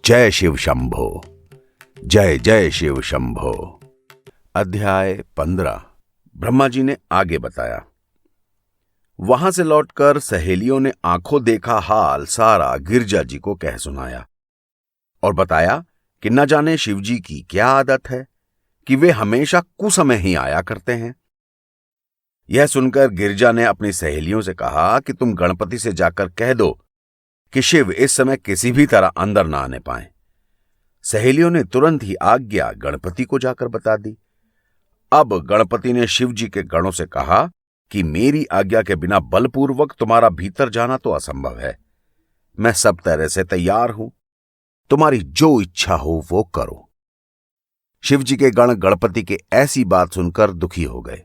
जय शिव शंभो। जय जय शिव शंभो। अध्याय 15। ब्रह्मा जी ने आगे बताया। वहां से लौटकर सहेलियों ने आंखों देखा हाल सारा गिरजा जी को कह सुनाया और बताया कि न जाने शिव जी की क्या आदत है कि वे हमेशा कुसमय ही आया करते हैं। यह सुनकर गिरजा ने अपनी सहेलियों से कहा कि तुम गणपति से जाकर कह दो कि शिव इस समय किसी भी तरह अंदर ना आने पाए। सहेलियों ने तुरंत ही आज्ञा गणपति को जाकर बता दी। अब गणपति ने शिव जी के गणों से कहा कि मेरी आज्ञा के बिना बलपूर्वक तुम्हारा भीतर जाना तो असंभव है। मैं सब तरह से तैयार हूं, तुम्हारी जो इच्छा हो वो करो। शिव जी के गण गणपति के ऐसी बात सुनकर दुखी हो गए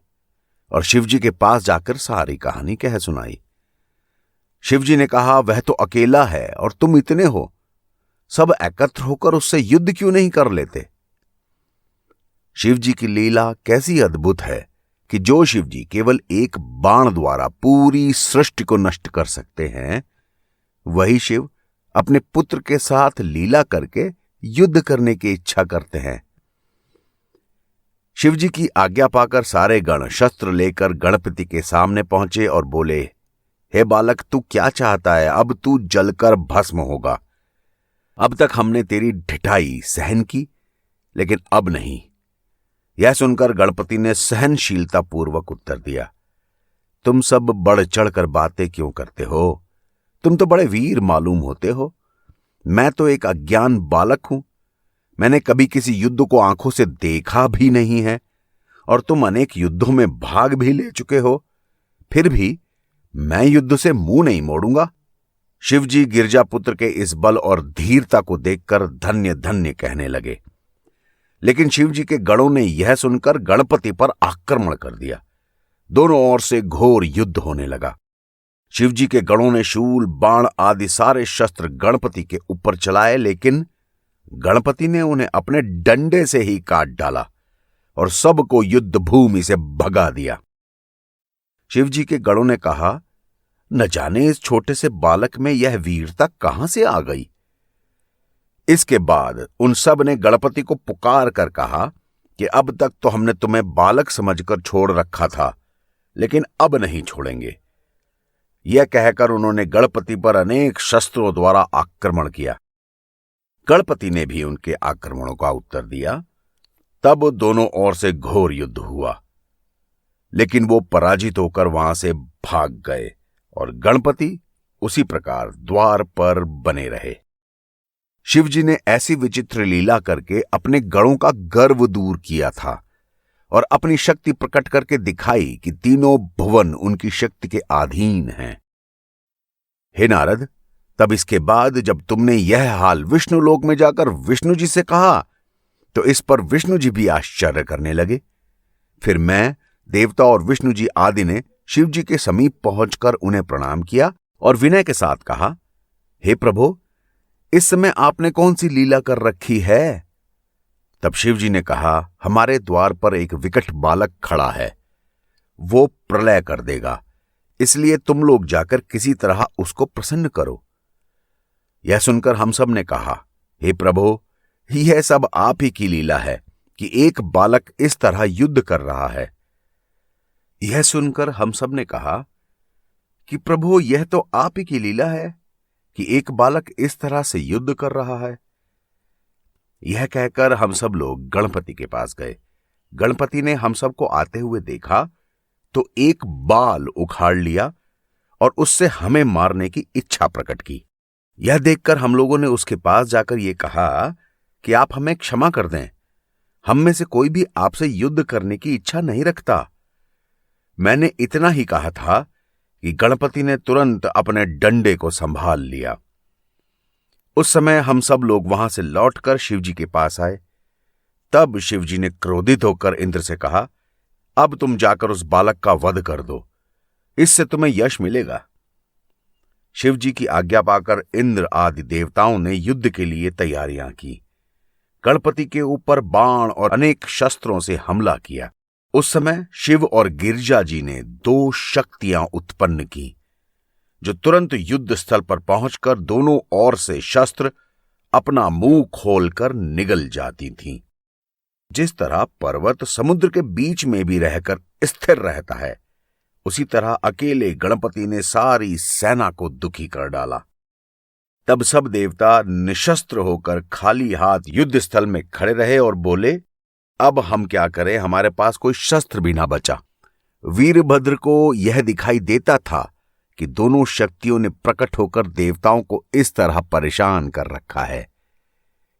और शिव जी के पास जाकर सारी कहानी कह सुनाई। शिव जी ने कहा, वह तो अकेला है और तुम इतने हो, सब एकत्र होकर उससे युद्ध क्यों नहीं कर लेते। शिव जी की लीला कैसी अद्भुत है कि जो शिव जी केवल एक बाण द्वारा पूरी सृष्टि को नष्ट कर सकते हैं, वही शिव अपने पुत्र के साथ लीला करके युद्ध करने की इच्छा करते हैं। शिव जी की आज्ञा पाकर सारे गण शस्त्र लेकर गणपति के सामने पहुंचे और बोले, हे बालक, तू क्या चाहता है? अब तू जलकर भस्म होगा। अब तक हमने तेरी ढिठाई सहन की, लेकिन अब नहीं। यह सुनकर गणपति ने सहनशीलता पूर्वक उत्तर दिया, तुम सब बढ़ चढ़कर बातें क्यों करते हो? तुम तो बड़े वीर मालूम होते हो। मैं तो एक अज्ञान बालक हूं। मैंने कभी किसी युद्ध को आंखों से देखा भी नहीं है और तुम अनेक युद्धों में भाग भी ले चुके हो। फिर भी मैं युद्ध से मुंह नहीं मोड़ूंगा। शिव जी गिरजा पुत्र के इस बल और धीरता को देखकर धन्य धन्य कहने लगे। लेकिन शिव जी के गणों ने यह सुनकर गणपति पर आक्रमण कर दिया। दोनों ओर से घोर युद्ध होने लगा। शिव जी के गणों ने शूल, बाण आदि सारे शस्त्र गणपति के ऊपर चलाए, लेकिन गणपति ने उन्हें अपने डंडे से ही काट डाला और सबको युद्ध भूमि से भगा दिया। शिव जी के गणों ने कहा, न जाने इस छोटे से बालक में यह वीरता कहां से आ गई। इसके बाद उन सब ने गणपति को पुकार कर कहा कि अब तक तो हमने तुम्हें बालक समझकर छोड़ रखा था, लेकिन अब नहीं छोड़ेंगे। यह कहकर उन्होंने गणपति पर अनेक शस्त्रों द्वारा आक्रमण किया। गणपति ने भी उनके आक्रमणों का उत्तर दिया। तब दोनों ओर से घोर युद्ध हुआ, लेकिन वो पराजित होकर वहां से भाग गए और गणपति उसी प्रकार द्वार पर बने रहे। शिव जी ने ऐसी विचित्र लीला करके अपने गणों का गर्व दूर किया था और अपनी शक्ति प्रकट करके दिखाई कि तीनों भुवन उनकी शक्ति के अधीन हैं। हे नारद, तब इसके बाद जब तुमने यह हाल विष्णु लोक में जाकर विष्णु जी से कहा, तो इस पर विष्णु जी भी आश्चर्य करने लगे। फिर मैं, देवता और विष्णु जी आदि ने शिव जी के समीप पहुंचकर उन्हें प्रणाम किया और विनय के साथ कहा, हे प्रभु, इस समय आपने कौन सी लीला कर रखी है? तब शिव जी ने कहा, हमारे द्वार पर एक विकट बालक खड़ा है, वो प्रलय कर देगा, इसलिए तुम लोग जाकर किसी तरह उसको प्रसन्न करो। यह सुनकर हम सब ने कहा, हे प्रभु, यह सब आप ही की लीला है कि एक बालक इस तरह युद्ध कर रहा है। यह सुनकर हम सब ने कहा कि प्रभु, यह तो आप ही की लीला है कि एक बालक इस तरह से युद्ध कर रहा है। यह कहकर हम सब लोग गणपति के पास गए। गणपति ने हम सबको आते हुए देखा तो एक बाल उखाड़ लिया और उससे हमें मारने की इच्छा प्रकट की। यह देखकर हम लोगों ने उसके पास जाकर यह कहा कि आप हमें क्षमा कर दें, हम में से कोई भी आपसे युद्ध करने की इच्छा नहीं रखता। मैंने इतना ही कहा था कि गणपति ने तुरंत अपने डंडे को संभाल लिया। उस समय हम सब लोग वहां से लौटकर शिव जी के पास आए। तब शिव जी ने क्रोधित होकर इंद्र से कहा, अब तुम जाकर उस बालक का वध कर दो, इससे तुम्हें यश मिलेगा। शिव जी की आज्ञा पाकर इंद्र आदि देवताओं ने युद्ध के लिए तैयारियां की। गणपति के ऊपर बाण और अनेक शस्त्रों से हमला किया। उस समय शिव और गिरजा जी ने दो शक्तियां उत्पन्न की, जो तुरंत युद्ध स्थल पर पहुंचकर दोनों ओर से शस्त्र अपना मुंह खोलकर निगल जाती थीं। जिस तरह पर्वत समुद्र के बीच में भी रहकर स्थिर रहता है, उसी तरह अकेले गणपति ने सारी सेना को दुखी कर डाला। तब सब देवता निशस्त्र होकर खाली हाथ युद्ध स्थल में खड़े रहे और बोले, अब हम क्या करें, हमारे पास कोई शस्त्र भी ना बचा। वीरभद्र को यह दिखाई देता था कि दोनों शक्तियों ने प्रकट होकर देवताओं को इस तरह परेशान कर रखा है।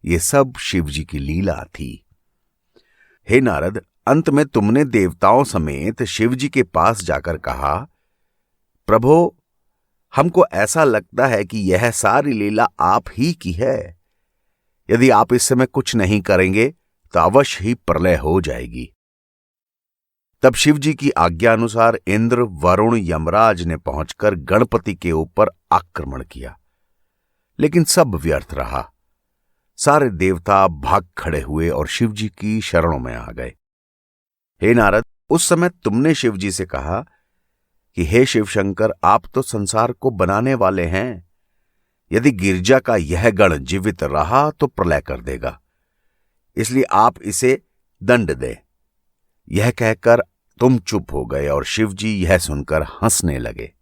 ये सब शिवजी की लीला थी। हे नारद, अंत में तुमने देवताओं समेत शिवजी के पास जाकर कहा, प्रभो, हमको ऐसा लगता है कि यह सारी लीला आप ही की है। यदि आप इस समय कुछ नहीं करेंगे तो अवश्य ही प्रलय हो जाएगी। तब शिवजी की आज्ञा अनुसार इंद्र, वरुण, यमराज ने पहुंचकर गणपति के ऊपर आक्रमण किया, लेकिन सब व्यर्थ रहा। सारे देवता भाग खड़े हुए और शिवजी की शरणों में आ गए। हे नारद, उस समय तुमने शिवजी से कहा कि हे शिवशंकर, आप तो संसार को बनाने वाले हैं। यदि गिरजा का यह गण जीवित रहा तो प्रलय कर देगा, इसलिए आप इसे दंड दें। यह कहकर तुम चुप हो गए और शिवजी यह सुनकर हंसने लगे।